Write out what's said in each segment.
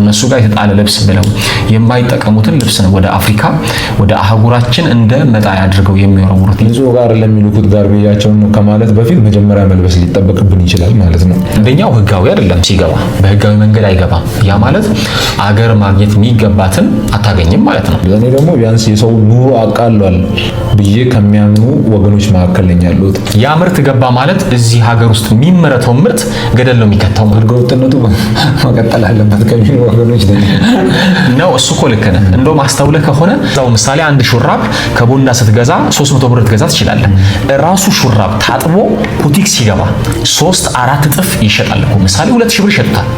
እነሱ ጋር የተጣለ ልብስ ብለው የማይጠቀሙትን ልብስ ነው ወደ አፍሪካ ወደ አህጉራችን እንደ መጣያ አድርገው የሚወረውሩት። ንጹህ ጋር ለሚልኩት ጋር ብያቸውን ከማለት በፊት መጀመሪያ መልበስ ሊጠበቅብን ይችላል ማለት ነው። አንደኛው ህጋዊ አይደለም፣ ሲገባ በህጋዊ መንገድ አይገባም። ያ ማለት አገር ማግኘት የሚገባትን አታገኝም ማለት ነው። እኔ ደግሞ ቢያንስ የሰው ኑሮ አቃሏል ብዬ ከሚያምኑ ወገኖች መካከል ነኝ ያሉት። ያ ምርት ገባ ማለት እዚህ ሀገር ውስጥ የሚመረተው ምርት ገደል ነው የሚከተው። ህገወጥነቱ መቀጠል አለበት ከሚሉ ወገኖች ነው። እሱ እኮ ልክ ነህ። እንደውም አስተውለህ ከሆነ እዛው ምሳሌ አንድ ሹራብ ከቦንዳ ስትገዛ 300 ብር ትገዛ ትችላለህ። ራሱ ሹራብ ታጥቦ ቡቲክ ሲገባ 3-4 እጥፍ ይሸጣል እኮ። ምሳሌ 2000 ብር ይሸጡታል።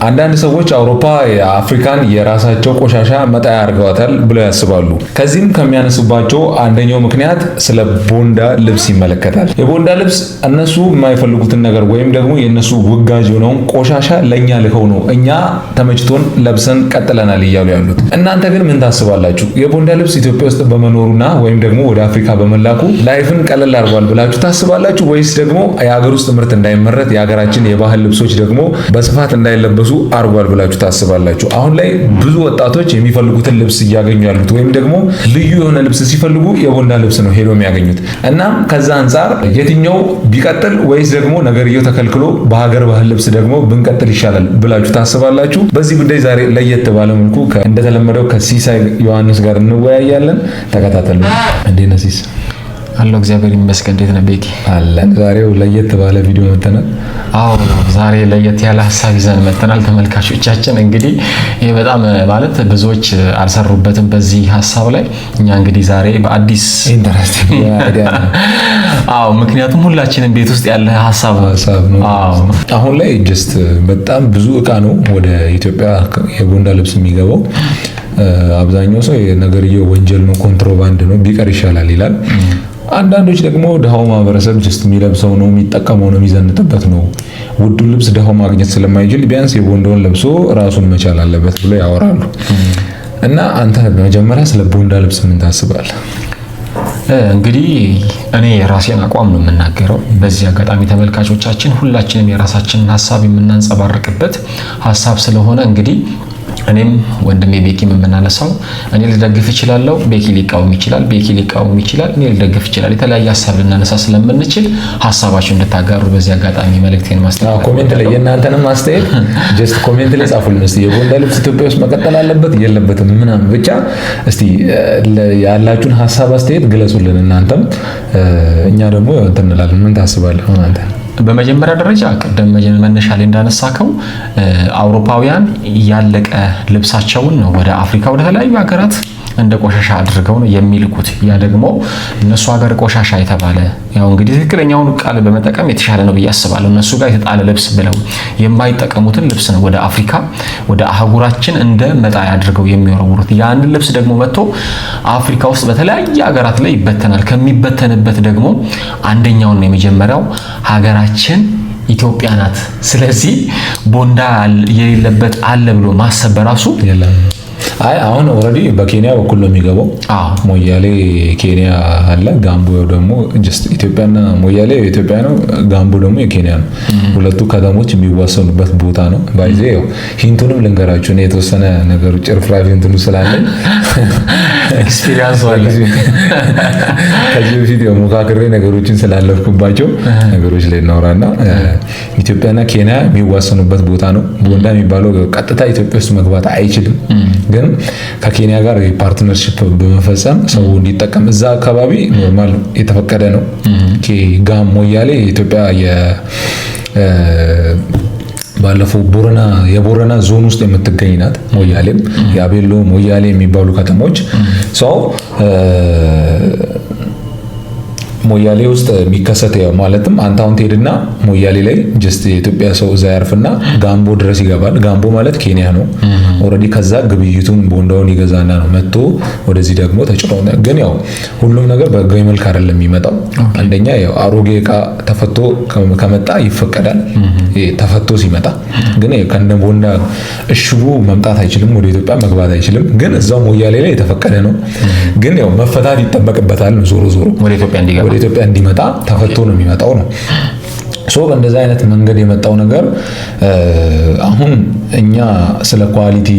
አንዳንድ ሰዎች አውሮፓ የአፍሪካን የራሳቸው ቆሻሻ መጣያ አድርገዋታል ብለው ያስባሉ። ከዚህም ከሚያነሱባቸው አንደኛው ምክንያት ስለ ቦንዳ ልብስ ይመለከታል። የቦንዳ ልብስ እነሱ የማይፈልጉትን ነገር ወይም ደግሞ የነሱ ውጋጅ የሆነውን ቆሻሻ ለኛ ልከው ነው እኛ ተመችቶን ለብሰን ቀጥለናል እያሉ ያሉት። እናንተ ግን ምን ታስባላችሁ? የቦንዳ ልብስ ኢትዮጵያ ውስጥ በመኖሩና ወይም ደግሞ ወደ አፍሪካ በመላኩ ላይፍን ቀለል አድርጓል ብላችሁ ታስባላችሁ? ወይስ ደግሞ የሀገር ውስጥ ምርት እንዳይመረት የሀገራችን የባህል ልብሶች ደግሞ በስፋት እንዳይለበሱ አርጓል ብላችሁ ታስባላችሁ? አሁን ላይ ብዙ ወጣቶች የሚፈልጉትን ልብስ እያገኙ ያሉት ወይም ደግሞ ልዩ የሆነ ልብስ ሲፈልጉ የቦንዳ ልብስ ነው ሄዶ የሚያገኙት። እናም ከዛ አንፃር የትኛው ቢቀጥል ወይስ ደግሞ ነገርየው ተከልክሎ በሀገር ባህል ልብስ ደግሞ ብንቀጥል ይሻላል ብላችሁ ታስባላችሁ? በዚህ ጉዳይ ዛሬ ለየት ባለ መልኩ እንደተለመደው ከሲሳይ ዮሐንስ ጋር እንወያያለን። ተከታተሉ። እንዴት ነህ ሲስ? አለው እግዚአብሔር ይመስገን። እንዴት ነህ ቤኪ? አለን። ዛሬው ለየት ባለ ቪዲዮ መተናል። አዎ ዛሬ ለየት ያለ ሀሳብ ይዘን መተናል። ተመልካቾቻችን እንግዲህ ይሄ በጣም ማለት ብዙዎች አልሰሩበትም በዚህ ሀሳብ ላይ። እኛ እንግዲህ ዛሬ በአዲስ ኢንተረስቲንግ አይዲያ አዎ፣ ምክንያቱም ሁላችንም ቤት ውስጥ ያለ ሀሳብ ነው። አሁን ላይ ጀስት በጣም ብዙ እቃ ነው ወደ ኢትዮጵያ የቦንዳ ልብስ የሚገባው። አብዛኛው ሰው የነገርየው ወንጀል ነው፣ ኮንትሮባንድ ነው፣ ቢቀር ይሻላል ይላል። አንዳንዶች ደግሞ ድሃው ማህበረሰብ ጀስት የሚለብሰው ነው፣ የሚጠቀመው ነው፣ የሚዘንጥበት ነው። ውዱን ልብስ ድሃው ማግኘት ስለማይችል ቢያንስ የቦንዳውን ለብሶ ራሱን መቻል አለበት ብሎ ያወራሉ። እና አንተ በመጀመሪያ ስለ ቦንዳ ልብስ ምን ታስባለህ? እንግዲህ እኔ የራሴን አቋም ነው የምናገረው። በዚህ አጋጣሚ ተመልካቾቻችን ሁላችንም የራሳችንን ሀሳብ የምናንጸባርቅበት ሀሳብ ስለሆነ እንግዲህ እኔም ወንድሜ ቤኪም የምናነሳው እኔ ልደግፍ እችላለሁ፣ ቤኪ ሊቃወም ይችላል፣ ቤኪ ሊቃወም ይችላል፣ እኔ ልደግፍ ይችላል። የተለያየ ሀሳብ ልናነሳ ስለምንችል ሀሳባችሁን እንድታጋሩ በዚህ አጋጣሚ መልእክቴን ማስተላለፍ። ኮሜንት ላይ የእናንተንም አስተያየት ጀስት ኮሜንት ላይ ጻፉልን። እስቲ የቦንዳ ልብስ ኢትዮጵያ ውስጥ መቀጠል አለበት የለበትም ምናምን ብቻ እስቲ ያላችሁን ሀሳብ አስተያየት ግለጹልን። እናንተም እኛ ደግሞ እንትን እንላለን። ምን ታስባለህ አንተ? በመጀመሪያ ደረጃ ቀደም መነሻ ላይ እንዳነሳከው አውሮፓውያን ያለቀ ልብሳቸውን ነው ወደ አፍሪካ ወደ ተለያዩ ሀገራት እንደ ቆሻሻ አድርገው ነው የሚልኩት። ያ ደግሞ እነሱ ሀገር ቆሻሻ የተባለ ያው እንግዲህ ትክክለኛውን ቃል በመጠቀም የተሻለ ነው ብዬ አስባለሁ። እነሱ ጋር የተጣለ ልብስ ብለው የማይጠቀሙትን ልብስ ነው ወደ አፍሪካ ወደ አህጉራችን እንደ መጣያ አድርገው የሚወረውሩት። ያንን ልብስ ደግሞ መጥቶ አፍሪካ ውስጥ በተለያየ ሀገራት ላይ ይበተናል። ከሚበተንበት ደግሞ አንደኛውና የመጀመሪያው ሀገራችን ኢትዮጵያ ናት። ስለዚህ ቦንዳ የሌለበት አለ ብሎ ማሰብ በራሱ የለም። አይ አሁን ኦልሬዲ በኬንያ በኩል ነው የሚገባው። ሞያሌ ኬንያ አለ፣ ጋምቦ ደግሞ ጀስት ኢትዮጵያና ሞያሌ የኢትዮጵያ ነው፣ ጋምቦ ደግሞ የኬንያ ነው። ሁለቱ ከተሞች የሚዋሰኑበት ቦታ ነው። ባይዜ ያው ሂንቱንም ልንገራችሁ ነው የተወሰነ ነገሩ ጭርፍራፊ እንትኑ ስላለኝ ኤክስፒሪየንስ ዋለ ከዚህ በፊት ያው ሙካክሬ ነገሮችን ስላለፍኩባቸው ነገሮች ላይ እናወራና ኢትዮጵያና ኬንያ የሚዋሰኑበት ቦታ ነው። ቦንዳ የሚባለው ቀጥታ ኢትዮጵያ ውስጥ መግባት አይችልም፣ ግን ከኬንያ ጋር የፓርትነርሺፕ በመፈጸም ሰው እንዲጠቀም እዛ አካባቢ ኖርማል የተፈቀደ ነው። ጋም ሞያሌ ኢትዮጵያ ባለፈው የቦረና ዞን ውስጥ የምትገኝ ናት። ሞያሌም ያቤሎ ሞያሌ የሚባሉ ከተሞች ሰው ሞያሌ ውስጥ የሚከሰት ያው ማለትም አንተ አሁን ትሄድና ሞያሌ ላይ ጀስት የኢትዮጵያ ሰው እዛ ያርፍና ጋምቦ ድረስ ይገባል። ጋምቦ ማለት ኬንያ ነው። ኦልሬዲ ከዛ ግብይቱን ቦንዳውን ይገዛና ነው መጥቶ ወደዚህ ደግሞ ተጭኖ። ግን ያው ሁሉም ነገር በህጋዊ መልክ አይደለም የሚመጣው። አንደኛ ያው አሮጌ እቃ ተፈቶ ከመጣ ይፈቀዳል። ተፈቶ ሲመጣ ግን ከነ ቦንዳ እሽጉ መምጣት አይችልም፣ ወደ ኢትዮጵያ መግባት አይችልም። ግን እዛው ሞያሌ ላይ የተፈቀደ ነው። ግን ያው መፈታት ይጠበቅበታል። ዞሮ ወደ ኢትዮጵያ እንዲመጣ ተፈቶ ነው የሚመጣው ነው። እንደዛ አይነት መንገድ የመጣው ነገር አሁን እኛ ስለ ኳሊቲ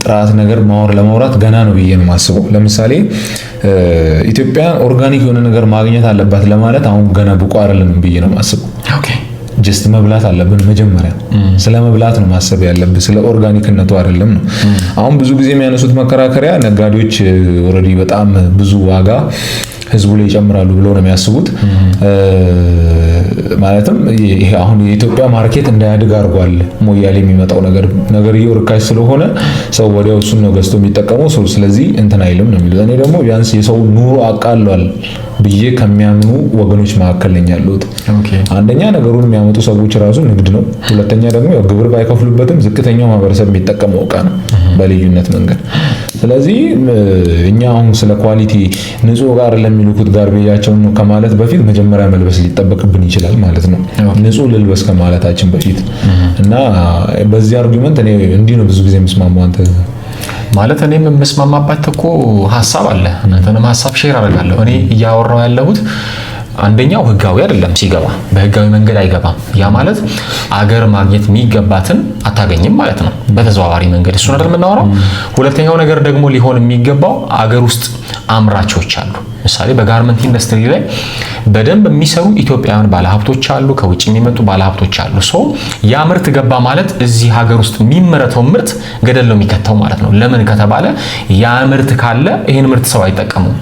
ጥራት ነገር ለማውራት ገና ነው ብዬ ነው የማስበው። ለምሳሌ ኢትዮጵያ ኦርጋኒክ የሆነ ነገር ማግኘት አለባት ለማለት አሁን ገና ብቁ አይደለም ብዬ ነው የማስበው። ጀስት መብላት አለብን መጀመሪያ። ስለ መብላት ነው ማሰብ ያለብን፣ ስለ ኦርጋኒክነቱ አይደለም ነው። አሁን ብዙ ጊዜ የሚያነሱት መከራከሪያ ነጋዴዎች ኦልሬዲ በጣም ብዙ ዋጋ ህዝቡ ላይ ይጨምራሉ ብለው ነው የሚያስቡት። ማለትም ይሄ አሁን የኢትዮጵያ ማርኬት እንዳያድግ አድርጓል። ሞያሌ የሚመጣው ነገር ርካሽ ስለሆነ ሰው ወዲያው እሱን ነው ገዝቶ የሚጠቀመው። ስለዚህ እንትን አይልም ነው የሚሉት። እኔ ደግሞ ቢያንስ የሰው ኑሮ አቃሏል ብዬ ከሚያምኑ ወገኖች መካከል ነኝ ያለሁት። አንደኛ ነገሩን የሚያመጡ ሰዎች ራሱ ንግድ ነው። ሁለተኛ ደግሞ ያው ግብር ባይከፍሉበትም ዝቅተኛው ማህበረሰብ የሚጠቀመው ዕቃ ነው በልዩነት መንገድ። ስለዚህ እኛ አሁን ስለ ኳሊቲ ንጹህ ጋር ለሚልኩት ጋርቤጃቸውን ከማለት በፊት መጀመሪያ መልበስ ሊጠበቅብን ይችላል ማለት ነው። ንጹህ ልልበስ ከማለታችን በፊት እና በዚህ አርጊመንት እኔ እንዲህ ነው ብዙ ጊዜ የምስማማው። አንተ ማለት እኔም የምስማማበት እኮ ሐሳብ አለ። እናንተንም ሐሳብ ሼር አደርጋለሁ። እኔ እያወራው ያለሁት አንደኛው ህጋዊ አይደለም፣ ሲገባ በህጋዊ መንገድ አይገባም። ያ ማለት አገር ማግኘት የሚገባትን አታገኝም ማለት ነው በተዘዋዋሪ መንገድ። እሱን አይደል የምናወራው። ሁለተኛው ነገር ደግሞ ሊሆን የሚገባው አገር ውስጥ አምራቾች አሉ። ምሳሌ በጋርመንት ኢንዱስትሪ ላይ በደንብ የሚሰሩ ኢትዮጵያውያን ባለሀብቶች አሉ፣ ከውጭ የሚመጡ ባለሀብቶች አሉ። ያ ምርት ገባ ማለት እዚህ ሀገር ውስጥ የሚመረተው ምርት ገደል ነው የሚከተው ማለት ነው። ለምን ከተባለ ያ ምርት ካለ ይሄን ምርት ሰው አይጠቀሙም።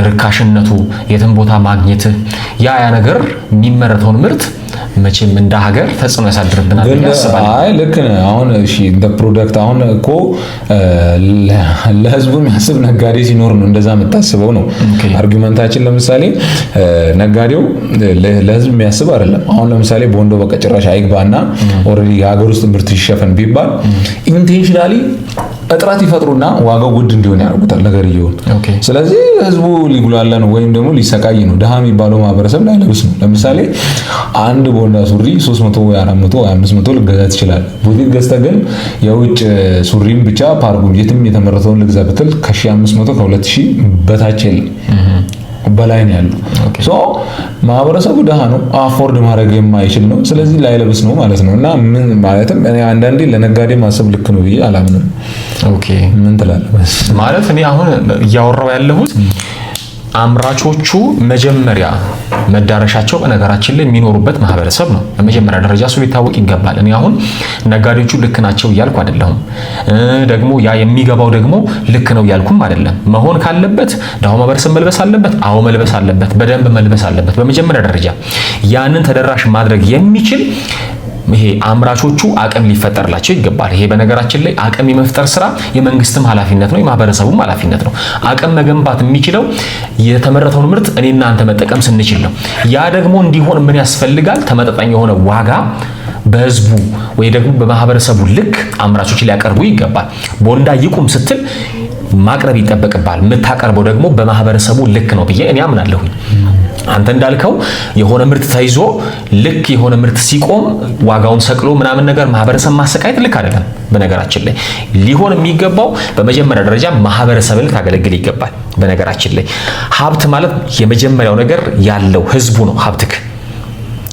ርካሽነቱ፣ የትን ቦታ ማግኘት፣ ያ ነገር የሚመረተውን ምርት መቼም እንደ ሀገር ተጽዕኖ ያሳድርብናል ያስባል። አይ ልክ ነህ። አሁን እሺ እንደ ፕሮዳክት አሁን እኮ ለህዝቡ የሚያስብ ነጋዴ ሲኖር ነው እንደዛ የምታስበው ነው አርጊመንታችን። ለምሳሌ ነጋዴው ለህዝብ የሚያስብ አይደለም። አሁን ለምሳሌ ቦንዶ በቃ ጭራሽ አይግባና ኦልሬዲ የሀገር ውስጥ ምርት ይሸፈን ቢባል ኢንቴንሽናሊ እጥረት ይፈጥሩና ዋጋው ውድ እንዲሆን ያደርጉታል ነገርየውን። ስለዚህ ህዝቡ ሊጉላላ ነው ወይም ደግሞ ሊሰቃይ ነው። ድሃ የሚባለው ማህበረሰብ ላይለብስ ነው። ለምሳሌ አንድ ቦንዳ ሱሪ 300 ወይ 400 ወይ 500 ልገዛ ትችላለህ። ቡቲክ ገዝተህ ግን የውጭ ሱሪም ብቻ ፓርጉም የትም የተመረተውን ልግዛ ብትል ከ1500 ከ2000 በታች የለም በላይ ነው ያለው። ማህበረሰቡ ድሃ ነው፣ አፎርድ ማድረግ የማይችል ነው። ስለዚህ ላይለብስ ነው ማለት ነው። እና ምን ማለትም እኔ አንዳንዴ ለነጋዴ ማሰብ ልክ ነው ብዬ አላምንም። ምን ትላለህ? ማለት እኔ አሁን እያወራው ያለሁት አምራቾቹ መጀመሪያ መዳረሻቸው በነገራችን ላይ የሚኖሩበት ማህበረሰብ ነው። በመጀመሪያ ደረጃ እሱ ሊታወቅ ይገባል። እኔ አሁን ነጋዴዎቹ ልክ ናቸው እያልኩ አይደለሁም። ደግሞ ያ የሚገባው ደግሞ ልክ ነው እያልኩም አይደለም። መሆን ካለበት ዳው ማህበረሰብ መልበስ አለበት። አዎ መልበስ አለበት፣ በደንብ መልበስ አለበት። በመጀመሪያ ደረጃ ያንን ተደራሽ ማድረግ የሚችል ይሄ አምራቾቹ አቅም ሊፈጠርላቸው ይገባል። ይሄ በነገራችን ላይ አቅም የመፍጠር ስራ የመንግስትም ኃላፊነት ነው፣ የማህበረሰቡም ኃላፊነት ነው። አቅም መገንባት የሚችለው የተመረተውን ምርት እኔና አንተ መጠቀም ስንችል ነው። ያ ደግሞ እንዲሆን ምን ያስፈልጋል? ተመጣጣኝ የሆነ ዋጋ በህዝቡ ወይ ደግሞ በማህበረሰቡ ልክ አምራቾች ሊያቀርቡ ይገባል። ቦንዳ ይቁም ስትል ማቅረብ ይጠበቅባል። የምታቀርበው ደግሞ በማህበረሰቡ ልክ ነው ብዬ እኔ አምናለሁኝ። አንተ እንዳልከው የሆነ ምርት ተይዞ ልክ የሆነ ምርት ሲቆም ዋጋውን ሰቅሎ ምናምን ነገር ማህበረሰብ ማሰቃየት ልክ አይደለም። በነገራችን ላይ ሊሆን የሚገባው በመጀመሪያ ደረጃ ማህበረሰብን ልታገለግል ይገባል። በነገራችን ላይ ሀብት ማለት የመጀመሪያው ነገር ያለው ህዝቡ ነው ሀብትክ።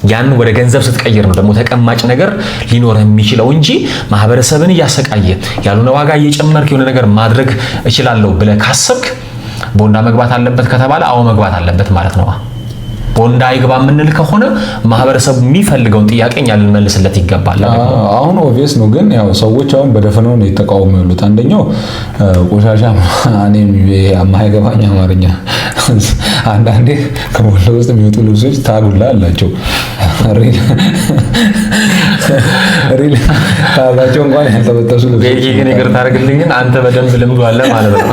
ያን ወደ ገንዘብ ስትቀይር ነው ደግሞ ተቀማጭ ነገር ሊኖር የሚችለው እንጂ ማህበረሰብን እያሰቃየ ያልሆነ ዋጋ እየጨመርክ የሆነ ነገር ማድረግ እችላለሁ ብለህ ካሰብክ ቦንዳ መግባት አለበት ከተባለ አዎ መግባት አለበት ማለት ነው። ቦንዳ ይግባ የምንል ከሆነ ማህበረሰቡ የሚፈልገውን ጥያቄ እኛ ልንመልስለት ይገባል። አሁን ኦብቪየስ ነው፣ ግን ያው ሰዎች አሁን በደፈነው ነው የተቃውሞ ያሉት። አንደኛው ቆሻሻ እኔም የማይገባኝ አማርኛ አንዳንዴ ከቦንዳ ውስጥ የሚወጡ ልብሶች ታጉላ አላቸው። ሪል ታጋቸው እንኳን ያልተበጠሱ ልብሶች ግን ይቅርታ አድርግልኝ፣ አንተ በደንብ ልምዱ አለ ማለት ነው።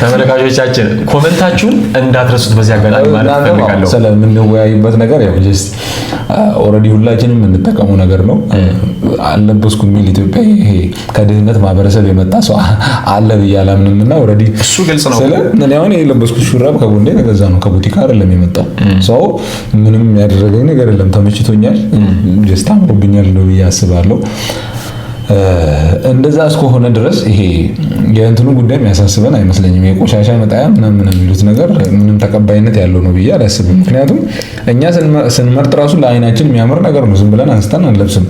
ተመልካቾቻችን ኮሜንታችሁን እንዳትረሱት በዚህ አጋጣሚ ማለት ፈልጋለሁ። ስለምንወያይበት ነገር ያው ጀስት ኦልሬዲ ሁላችንም የምንጠቀመው ነገር ነው። አለበስኩ የሚል ኢትዮጵያ ይሄ ከድህነት ማህበረሰብ የመጣ ሰው አለ ብዬ አላምንምና ኦልሬዲ እሱ ግልጽ ነው። እኔ አሁን የለበስኩት ሹራብ ከቦንዴ ተገዛ ነው፣ ከቡቲክ አይደለም የመጣው። ሰው ምንም ያደረገኝ ነገር የለም፣ ተመችቶኛል፣ ጀስት አምሮብኛል ነው ብዬ አስባለሁ። እንደዛ እስከሆነ ድረስ ይሄ የእንትኑ ጉዳይ የሚያሳስበን አይመስለኝም። የቆሻሻ መጣያ ምናምን የሚሉት ነገር ምንም ተቀባይነት ያለው ነው ብዬ አላስብም። ምክንያቱም እኛ ስንመርጥ ራሱ ለአይናችን የሚያምር ነገር ነው፣ ዝም ብለን አንስተን አንለብስም።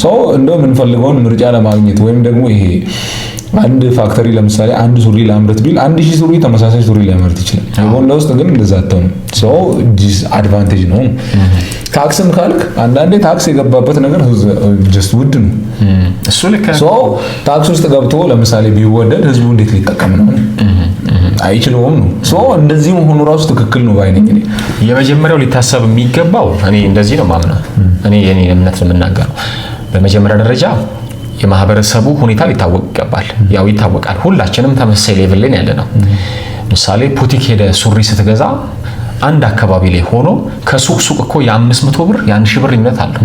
ሰው እንደው የምንፈልገውን ምርጫ ለማግኘት ወይም ደግሞ ይሄ አንድ ፋክተሪ ለምሳሌ አንድ ሱሪ ላምርት ቢል 1000 ሱሪ ተመሳሳይ ሱሪ ሊያመርት ይችላል። የቦንዳ ውስጥ ግን እንደዛ አትሆንም። ሰው ዲስ አድቫንቴጅ ነው። ታክስም ካልክ አንዳንዴ ታክስ የገባበት ነገር ጀስት ውድ ነው። እሱ ልክ ነው። ሰው ታክስ ውስጥ ገብቶ ለምሳሌ ቢወደድ ህዝቡ እንዴት ሊጠቀም ነው? አይችልም ነው። ሰው እንደዚህ መሆኑ ራሱ ትክክል ነው ባይ ነኝ። የመጀመሪያው ሊታሰብ የሚገባው እኔ እንደዚህ ነው ማምነው። እኔ የኔ እምነት ነው የምናገረው። በመጀመሪያ ደረጃ የማህበረሰቡ ሁኔታ ሊታወቅ ይገባል። ያው ይታወቃል። ሁላችንም ተመሳሳይ ሌቭል ላይ ያለ ነው። ምሳሌ ፑቲክ ሄደ ሱሪ ስትገዛ አንድ አካባቢ ላይ ሆኖ ከሱቅ እኮ የ500 ብር የ1000 ብር ልዩነት አለው።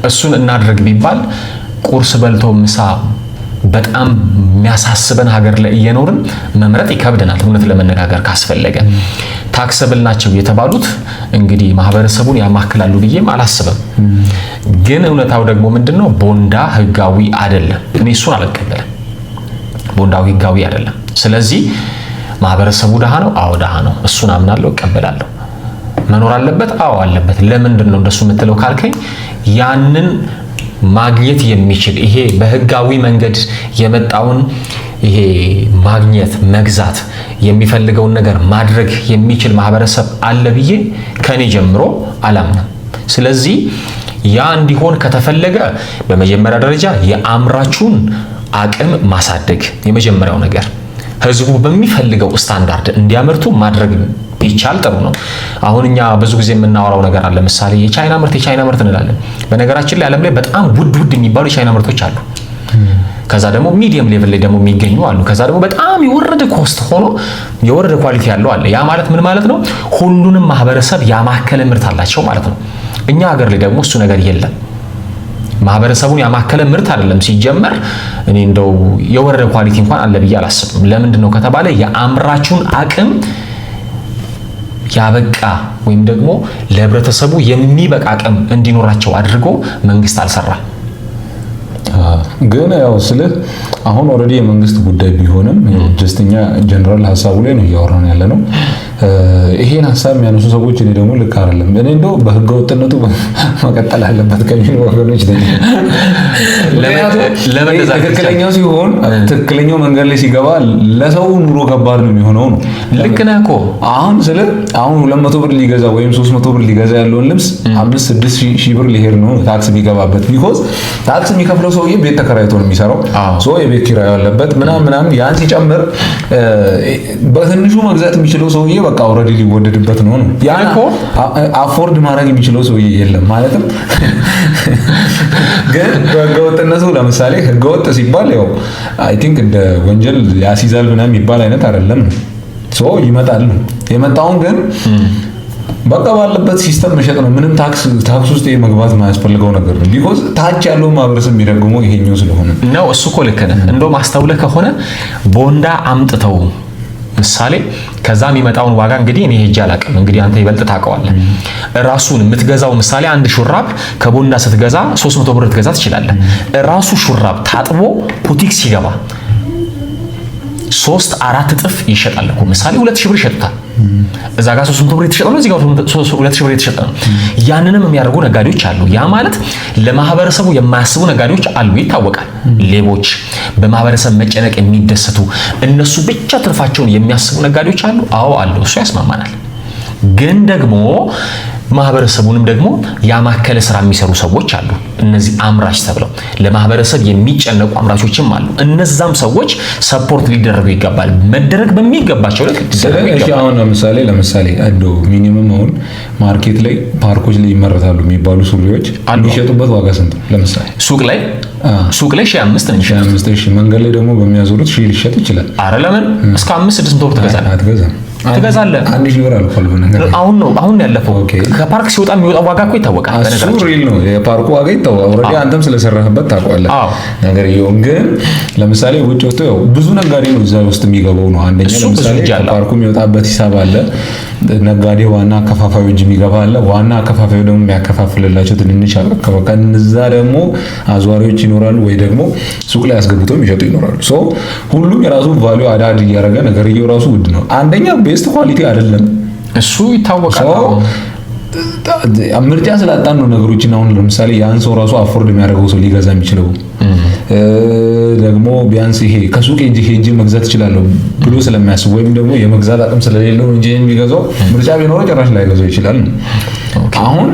እሱን እናድርግ ቢባል ቁርስ በልቶ ምሳ በጣም የሚያሳስበን ሀገር ላይ እየኖርን መምረጥ ይከብደናል። እውነት ለመነጋገር ካስፈለገ ታክሰብል ናቸው የተባሉት እንግዲህ ማህበረሰቡን ያማክላሉ ብዬም አላስብም። ግን እውነታው ደግሞ ምንድነው? ቦንዳ ህጋዊ አይደለም። እኔ እሱን አልቀበልም። ቦንዳው ህጋዊ አይደለም። ስለዚህ ማህበረሰቡ ደሃ ነው። አዎ ደሃ ነው። እሱን አምናለሁ፣ እቀበላለሁ። መኖር አለበት። አዎ አለበት። ለምንድን ነው እንደሱ የምትለው ካልከኝ ያንን ማግኘት የሚችል ይሄ በህጋዊ መንገድ የመጣውን ይሄ ማግኘት መግዛት የሚፈልገውን ነገር ማድረግ የሚችል ማህበረሰብ አለ ብዬ ከኔ ጀምሮ አላምንም። ስለዚህ ያ እንዲሆን ከተፈለገ በመጀመሪያ ደረጃ የአምራቹን አቅም ማሳደግ የመጀመሪያው ነገር፣ ህዝቡ በሚፈልገው ስታንዳርድ እንዲያመርቱ ማድረግ ቢቻል ጥሩ ነው። አሁን እኛ ብዙ ጊዜ የምናወራው ነገር አለ። ለምሳሌ የቻይና ምርት እንላለን። በነገራችን ላይ ዓለም ላይ በጣም ውድ የሚባሉ የቻይና ምርቶች አሉ። ከዛ ደግሞ ሚዲየም ሌቭል ላይ ደግሞ የሚገኙ አሉ። ከዛ ደግሞ በጣም የወረደ ኮስት ሆኖ የወረደ ኳሊቲ ያለው አለ። ያ ማለት ምን ማለት ነው? ሁሉንም ማህበረሰብ ያማከለ ምርት አላቸው ማለት ነው። እኛ ሀገር ላይ ደግሞ እሱ ነገር የለም። ማህበረሰቡን ያማከለ ምርት አይደለም ሲጀመር። እኔ እንደው የወረደ ኳሊቲ እንኳን አለ ብዬ አላስብም። ለምንድን ነው ከተባለ የአምራቹን አቅም ያበቃ ወይም ደግሞ ለህብረተሰቡ የሚበቃ አቅም እንዲኖራቸው አድርጎ መንግስት አልሰራም። ግን ያው ስልህ አሁን ኦልሬዲ የመንግስት ጉዳይ ቢሆንም ጀስተኛ ጀነራል ሀሳቡ ላይ ነው እያወራን ያለ ነው። ይሄን ሀሳብ የሚያነሱ ሰዎች እኔ ደግሞ ልክ አይደለም፣ እኔ እንደው በህገ ወጥነቱ መቀጠል አለበት ከሚሉ ወገኖች ነኝ። ትክክለኛው ሲሆን ትክክለኛው መንገድ ላይ ሲገባ ለሰው ኑሮ ከባድ ነው የሚሆነው ነው። ልክ ነህ እኮ አሁን 200 ብር ሊገዛ ወይም 300 ብር ሊገዛ ያለውን ልብስ 5-6 ሺህ ብር ሊሄድ ነው ታክስ ቢገባበት። ቢኮዝ ታክስ የሚከፍለው ሰውዬ ቤት ተከራይቶ ነው የሚሰራው። ሶ የቤት ኪራይ ያለበት ምናምን ያን ሲጨምር በትንሹ መግዛት የሚችለው ሰውዬ በቃ ኦልሬዲ ሊወደድበት ነው። ያን እኮ አፎርድ ማድረግ የሚችለው ሰውዬ የለም ማለትም። ግን ህገወጥነቱ ለምሳሌ ህገወጥ ሲባል ያው አይ ቲንክ እንደ ወንጀል ያሲዛል ምናምን የሚባል አይነት አይደለም። ሶ ይመጣል ነው የመጣውን ግን በቃ ባለበት ሲስተም መሸጥ ነው። ምንም ታክስ ውስጥ መግባት የማያስፈልገው ነገር ነው። ቢኮዝ ታች ያለው ማህበረሰብ የሚደግመው ይሄኛው ስለሆነ ነው። እሱ እኮ ልክ ነህ። እንደውም አስተውለህ ከሆነ ቦንዳ አምጥተው ምሳሌ ከዛ የሚመጣውን ዋጋ እንግዲህ እኔ ሄጄ አላውቅም። እንግዲህ አንተ ይበልጥ ታውቀዋለህ። ራሱን የምትገዛው ምሳሌ አንድ ሹራብ ከቦንዳ ስትገዛ 300 ብር ትገዛ ትችላለህ። ራሱ ሹራብ ታጥቦ ፑቲክ ሲገባ 3-4 እጥፍ ይሸጣል እኮ። ምሳሌ 2000 ብር ይሸጡታል። እዛ ጋር 300 ብር የተሸጠ ነው፣ እዚህ ጋር 2000 ብር የተሸጠ ነው። ያንንም የሚያደርጉ ነጋዴዎች አሉ። ያ ማለት ለማህበረሰቡ የማያስቡ ነጋዴዎች አሉ፣ ይታወቃል። ሌቦች፣ በማህበረሰብ መጨነቅ የሚደሰቱ እነሱ ብቻ ትርፋቸውን የሚያስቡ ነጋዴዎች አሉ። አዎ አሉ፣ እሱ ያስማማናል። ግን ደግሞ ማህበረሰቡንም ደግሞ ያማከለ ስራ የሚሰሩ ሰዎች አሉ። እነዚህ አምራች ተብለው ለማህበረሰብ የሚጨነቁ አምራቾችም አሉ። እነዛም ሰዎች ሰፖርት ሊደረጉ ይገባል። መደረግ በሚገባቸው ልክ ስለዚህ አሁን ለምሳሌ እንደው ሚኒመም አሁን ማርኬት ላይ ፓርኮች ላይ ይመረታሉ የሚባሉ ሱሪዎች የሚሸጡበት ዋጋ ስንት ነው? ለምሳሌ ሱቅ ላይ 5,000 ነው የሚሸጡት። 5,000 መንገድ ላይ ደግሞ በሚያዞሩት 1000 ሊሸጥ ይችላል። አረ ለምን እስከ 500-600 ብር ትገዛለህ? አትገዛም። ትገዛለህ። 1000 ብር አልፏል በነገር አሁን ያለፈው ከፓርክ ሲወጣ የሚወጣው ዋጋ እኮ ይታወቃል። እሱ ሪል ነው። የፓርኩ ዋጋ ይታወቃል። ኦልሬዲ አንተም ስለሰራህበት ታውቀዋለህ። ነገር ይሁን ግን ለምሳሌ ውጭ ወጥቶ ያው ብዙ ነጋዴ ነው እዛ ውስጥ የሚገባው ነው። አንደኛ ለምሳሌ ፓርኩ የሚወጣበት ሂሳብ አለ። ነጋዴ ዋና አከፋፋዩ እጅ የሚገባ አለ። ዋና አከፋፋዩ ደግሞ የሚያከፋፍልላቸው ትንንሽ ከነዛ ደግሞ አዟሪዎች ይኖራሉ፣ ወይ ደግሞ ሱቅ ላይ አስገብተው የሚሸጡ ይኖራሉ። ሶ ሁሉም የራሱ ቫልዩ አዳድ እያደረገ ነገርየው ራሱ ውድ ነው። አንደኛ ቤስት ኳሊቲ አይደለም፣ እሱ ይታወቃል። ምርጫ ስላጣን ነው ነገሮችን። አሁን ለምሳሌ ያን ሰው ራሱ አፎርድ የሚያደርገው ሰው ሊገዛ የሚችለው ደግሞ ቢያንስ ይሄ ከሱቅ ሄጄ መግዛት እችላለሁ ብሎ ስለሚያስብ ወይም ደግሞ የመግዛት አቅም ስለሌለው እንጂ የሚገዛው ምርጫ ቢኖረው ጭራሽ ላይገዛው ይችላል። አሁን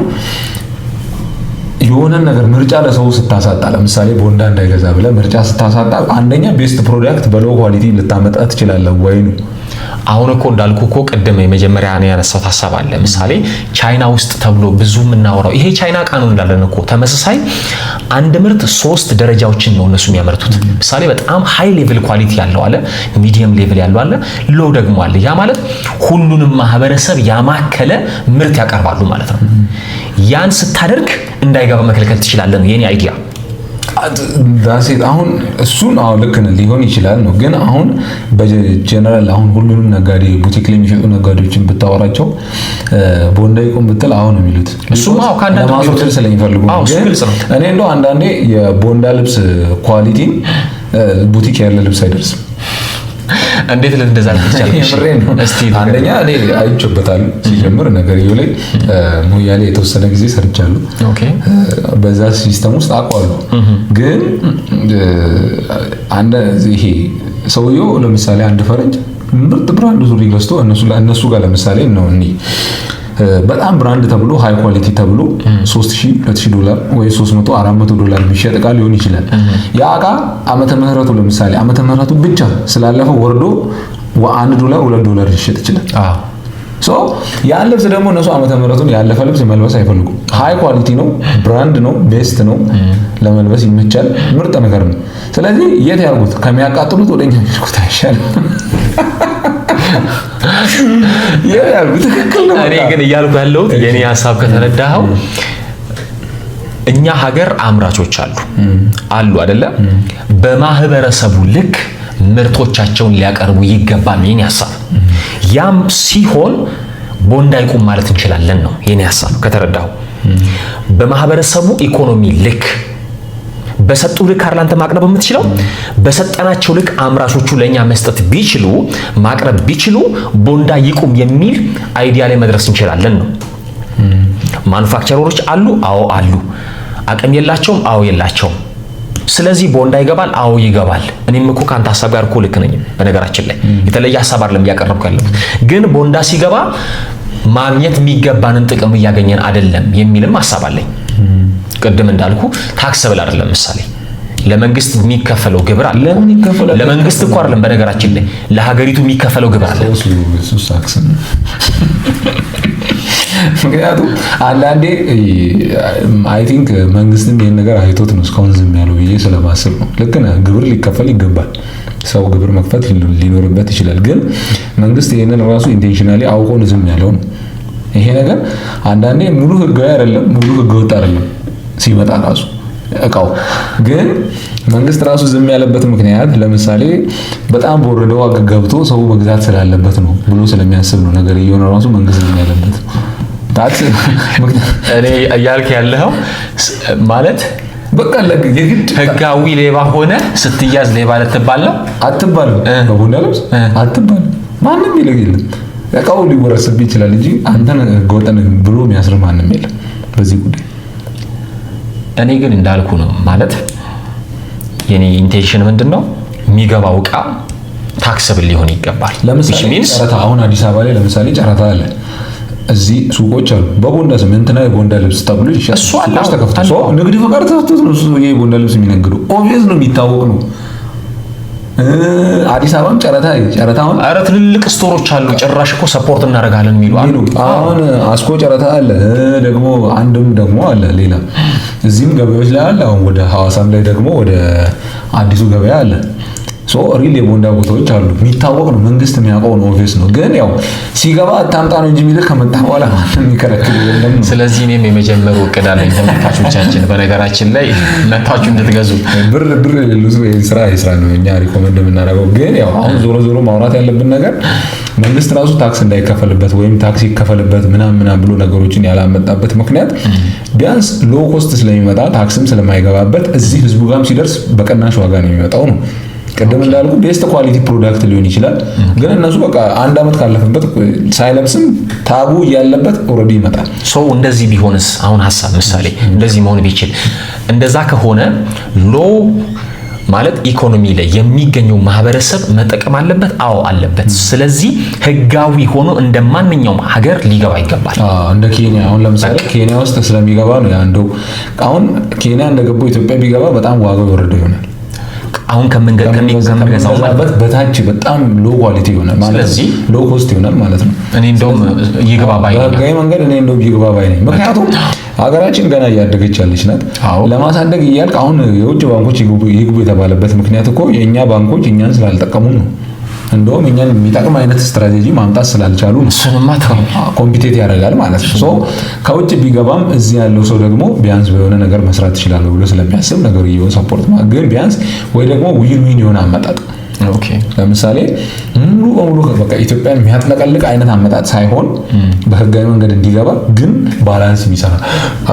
የሆነ ነገር ምርጫ ለሰው ስታሳጣ፣ ለምሳሌ ቦንዳ እንዳይገዛ ብለህ ምርጫ ስታሳጣ፣ አንደኛ ቤስት ፕሮዳክት በሎው ኳሊቲ ልታመጣ ትችላለህ ወይ ነው። አሁን እኮ እንዳልኩ እኮ ቅድም የመጀመሪያ ነው ያነሳው ሐሳብ አለ። ምሳሌ ቻይና ውስጥ ተብሎ ብዙ የምናወራው ይሄ ቻይና ቃኑ እንዳለን እኮ ተመሳሳይ አንድ ምርት 3 ደረጃዎችን ነው እነሱ የሚያመርቱት። ምሳሌ በጣም ሃይ ሌቭል ኳሊቲ ያለው አለ፣ ሚዲየም ሌቭል ያለው አለ፣ ሎ ደግሞ አለ። ያ ማለት ሁሉንም ማህበረሰብ ያማከለ ምርት ያቀርባሉ ማለት ነው። ያን ስታደርግ እንዳይገባ መከልከል ትችላለህ ነው የኔ አይዲያ። ዳሴት አሁን እሱን ልክ ሊሆን ይችላል ነው። ግን አሁን በጀነራል አሁን ሁሉንም ነጋዴ ቡቲክ ላይ የሚሸጡ ነጋዴዎችን ብታወራቸው ቦንዳ ይቆም ብትል አሁን ነው የሚሉት። እሱማ ካንዳንዱ ለማስወደድ ስለሚፈልጉ ነው። እኔ እንደው አንዳንዴ የቦንዳ ልብስ ኳሊቲ ቡቲክ ያለ ልብስ አይደርስም። እንዴት እንደዛ ይቻላል? እስቲ አንደኛ እኔ አይቼበታለሁ። ሲጀምር ነገርየው ላይ ሞያሌ የተወሰነ ጊዜ ሰርቻለሁ። ኦኬ፣ በዛ ሲስተም ውስጥ አውቀዋለሁ። ግን ይሄ ሰውየው ለምሳሌ አንድ ፈረንጅ ምርጥ ብራንድ ሱሪ ገዝቶ እነሱ ጋር ለምሳሌ ነው በጣም ብራንድ ተብሎ ሃይ ኳሊቲ ተብሎ $3000-$2000 ወይ $300-400 የሚሸጥ ዕቃ ሊሆን ይችላል። ያ ዕቃ ዓመተ ምህረቱ ለምሳሌ ዓመተ ምህረቱ ብቻ ስላለፈው ወርዶ $1-$2 ሊሸጥ ይችላል። ሶ ያን ልብስ ደግሞ እነሱ ዓመተ ምህረቱን ያለፈ ልብስ መልበስ አይፈልጉም። ሃይ ኳሊቲ ነው፣ ብራንድ ነው፣ ቤስት ነው፣ ለመልበስ ይመቻል፣ ምርጥ ነገር ነው። ስለዚህ የት ያርጉት? ከሚያቃጥሉት ወደኛ ይልኩት አይሻልም? እኔ ግን እያልኩ ያለሁት የኔ ሐሳብ ከተረዳኸው እኛ ሀገር አምራቾች አሉ አይደለ? በማህበረሰቡ ልክ ምርቶቻቸውን ሊያቀርቡ ይገባል የኔ ሐሳብ። ያም ሲሆን ቦንዳ ይቁም ማለት እንችላለን ነው የኔ ሐሳብ ከተረዳኸው። በማህበረሰቡ ኢኮኖሚ ልክ በሰጡ ልክ አርላንተ ማቅረብ የምትችለው በሰጠናቸው ልክ አምራቾቹ ለኛ መስጠት ቢችሉ ማቅረብ ቢችሉ ቦንዳ ይቁም የሚል አይዲያ ላይ መድረስ እንችላለን ነው። ማኑፋክቸረሮች አሉ፣ አዎ አሉ። አቅም የላቸውም፣ አዎ የላቸውም። ስለዚህ ቦንዳ ይገባል፣ አዎ ይገባል። እኔም እኮ ካንተ ሐሳብ ጋር እኮ ልክ ነኝ። በነገራችን ላይ የተለየ ሐሳብ አይደለም እያቀረብኩ ያለሁት። ግን ቦንዳ ሲገባ ማግኘት የሚገባንን ጥቅም እያገኘን አይደለም የሚልም ሐሳብ አለኝ። ቅድም እንዳልኩ ታክስ ብል አይደለም። ምሳሌ ለመንግስት የሚከፈለው ግብር አለ። ለመንግስት እኮ አይደለም በነገራችን ላይ ለሀገሪቱ የሚከፈለው ግብር አለ። እሱ ታክስ ነው። ምክንያቱም አንዳንዴ አይ ቲንክ መንግስትም ይሄን ነገር አይቶት ነው እስካሁን ዝም ያለው ብዬ ስለማስብ ነው። ልክ ነህ፣ ግብር ሊከፈል ይገባል። ሰው ግብር መክፈት ሊኖርበት ይችላል። ግን መንግስት ይሄንን ራሱ ኢንቴንሽናሊ አውቆ ነው ዝም ያለው ነው። ይሄ ነገር አንዳንዴ ሙሉ ህጋዊ አይደለም፣ ሙሉ ህገወጥ አይደለም ሲመጣ ራሱ እቃው። ግን መንግስት ራሱ ዝም ያለበት ምክንያት ለምሳሌ በጣም በወረደ ዋጋ ገብቶ ሰው መግዛት ስላለበት ነው ብሎ ስለሚያስብ ነው። ነገር እየሆነ ራሱ መንግስት ዝም ያለበት ታክስ እኔ እያልክ ያለው ማለት በቃ የግድ ህጋዊ ሌባ ሆነ ስትያዝ ሌባ ልትባል ነው አትባልም። በቦንዳ ልብስ አትባልም። ማንም ይለግ የለም። እቃው ሊወረስብህ ይችላል እንጂ አንተን ህገወጥ ብሎ የሚያስር ማንም የለም በዚህ ጉዳይ። እኔ ግን እንዳልኩ ነው ማለት የኔ ኢንቴንሽን ምንድነው የሚገባው ዕቃ ታክስብል ሊሆን ይገባል። ለምሳሌ ጨረታ አሁን አዲስ አበባ ላይ ለምሳሌ ጨረታ አለ። እዚህ ሱቆች አሉ በቦንዳ ስም እንትና የቦንዳ ልብስ ተብሎ ይሻላል ተከፍቶ ሰው ንግድ ፈቃድ ተሰጥቶት ነው እሱ የቦንዳ ልብስ የሚነግዱ ኦብቪየስ ነው የሚታወቅ ነው። አዲስ አበባም ጨረታውን አረ ትልልቅ ስቶሮች አሉ ጭራሽ እኮ ሰፖርት እናደርጋለን የሚሉ አሉ። አሁን አስኮ ጨረታ አለ ደግሞ አንድም ደግሞ አለ ሌላ እዚህም ገበያዎች ላይ አለ። አሁን ወደ ሐዋሳም ላይ ደግሞ ወደ አዲሱ ገበያ አለ። ሪል የቦንዳ ቦታዎች አሉ። የሚታወቅ ነው፣ መንግስት የሚያውቀው ነው፣ ኦፊስ ነው። ግን ያው ሲገባ አታምጣ ነው እንጂ የሚልህ ከመጣ በኋላ ማንም የሚከለክል የለም። ስለዚህ እኔም የመጀመሩ እቅድ አለኝ ተመልካቾቻችን፣ በነገራችን ላይ መታችሁ እንድትገዙ። ብር የሌለው ሰው ይሄን ስራ ነው እኛ ሪኮመንድ የምናደርገው። ግን ያው አሁን ዞሮ ማውራት ያለብን ነገር መንግስት ራሱ ታክስ እንዳይከፈልበት ወይም ታክስ ይከፈልበት ምናምን ብሎ ነገሮችን ያላመጣበት ምክንያት ቢያንስ ሎ ኮስት ስለሚመጣ ታክስም ስለማይገባበት እዚህ ህዝቡ ጋርም ሲደርስ በቀናሽ ዋጋ ነው የሚመጣው ነው። ቀደም እንዳልኩ ቤስት ኳሊቲ ፕሮዳክት ሊሆን ይችላል። ግን እነሱ በቃ አንድ አመት ካለፈበት ሳይለብስም ታጉ ያለበት ኦልሬዲ ይመጣል። እንደዚህ ቢሆንስ አሁን ሀሳብ ምሳሌ እንደዚህ መሆን ቢችል እንደዛ ከሆነ ሎ ማለት ኢኮኖሚ ላይ የሚገኘው ማህበረሰብ መጠቀም አለበት። አዎ አለበት። ስለዚህ ህጋዊ ሆኖ እንደማንኛውም ሀገር ሊገባ ይገባል። እንደ ኬንያ አሁን ለምሳሌ ኬንያ ውስጥ ስለሚገባ ነው ያንደው። አሁን ኬንያ እንደገባው ኢትዮጵያ ቢገባ በጣም ዋጋው የወረደ ይሆናል። አሁን ከምንገዛው በታች በጣም ሎ ኳሊቲ ይሆናል ማለት ነው። ሎ ኮስት ይሆናል ማለት ነው። እኔ እንደውም ይግባ ባይ ነኝ። በህጋዊ መንገድ እኔ እንደውም ይግባ ባይ ነኝ። ምክንያቱም ሀገራችን ገና እያደገች ያለች ናት። ለማሳደግ እያልክ አሁን የውጭ ባንኮች ይግቡ የተባለበት ምክንያት እኮ የእኛ ባንኮች እኛን ስላልጠቀሙ ነው። እንደውም እኛን የሚጠቅም አይነት ስትራቴጂ ማምጣት ስላልቻሉ ነው። እሱንማ ኮምፒቴት ያደርጋል ማለት ነው። ከውጭ ቢገባም እዚህ ያለው ሰው ደግሞ ቢያንስ በሆነ ነገር መስራት ይችላል ብሎ ስለሚያስብ ነገር ይሁን ሰፖርት ግን ቢያንስ ወይ ደግሞ ዊን የሆነ አመጣጥ ለምሳሌ ሙሉ በሙሉ በቃ ኢትዮጵያን የሚያጥለቀልቅ አይነት አመጣጥ ሳይሆን በህጋዊ መንገድ እንዲገባ ግን ባላንስ የሚሰራ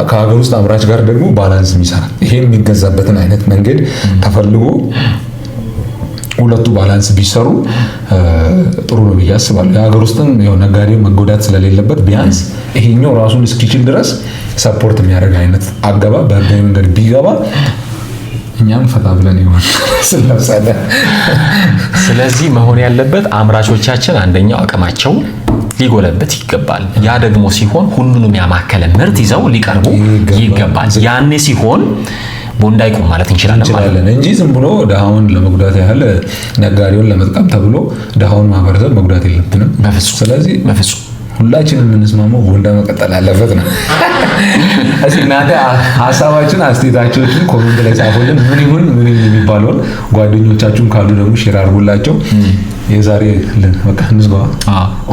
ከሀገር ውስጥ አምራች ጋር ደግሞ ባላንስ የሚሰራ ይሄ የሚገዛበትን አይነት መንገድ ተፈልጎ ሁለቱ ባላንስ ቢሰሩ ጥሩ ነው ብዬ አስባለሁ። የሀገር ውስጥም ያው ነጋዴው መጎዳት ስለሌለበት ቢያንስ ይሄኛው ራሱን እስኪችል ድረስ ሰፖርት የሚያደርግ አይነት አገባ በህጋዊ መንገድ ቢገባ እኛም ፈታ ብለን ይሆን ስለምሳለን። ስለዚህ መሆን ያለበት አምራቾቻችን አንደኛው አቅማቸው ሊጎለበት ይገባል። ያ ደግሞ ሲሆን ሁሉንም ያማከለ ምርት ይዘው ሊቀርቡ ይገባል። ያኔ ሲሆን ቦንዳ ይቆም ማለት እንችላለን እንጂ ዝም ብሎ ደሃውን ለመጉዳት ያህል ነጋዴውን ለመጥቀም ተብሎ ደሃውን ማህበረሰብ መጉዳት የለብንም በፍጹም። ስለዚህ በፍጹም ሁላችንም የምንስማማው ቦንዳ መቀጠል አለበት ነው። እስኪ እናንተ ሀሳባችሁን አስተያየታችሁን ኮሜንት ላይ ጻፉልን። ምን ይሁን የሚባለውን ጓደኞቻችሁም ካሉ ደግሞ ሼር አድርጉላቸው። የዛሬ በቃ እንዝጋዋ።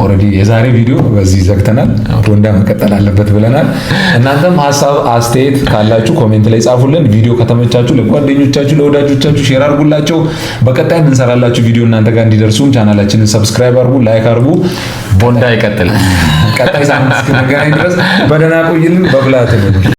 ኦልሬዲ የዛሬ ቪዲዮ በዚህ ዘግተናል። ቦንዳ መቀጠል አለበት ብለናል። እናንተም ሀሳብ አስተያየት ካላችሁ ኮሜንት ላይ ጻፉልን። ቪዲዮ ከተመቻችሁ ለጓደኞቻችሁ ለወዳጆቻችሁ ሼር አድርጉላቸው። በቀጣይ እንሰራላችሁ ቪዲዮ እናንተ ጋር እንዲደርሱም ቻናላችንን ሰብስክራይብ አድርጉ፣ ላይክ አድርጉ። ቦንዳ ይቀጥል። ቀጣይ ሳምንት እስክንገናኝ ድረስ በደህና ቆይልን። በብላት ነው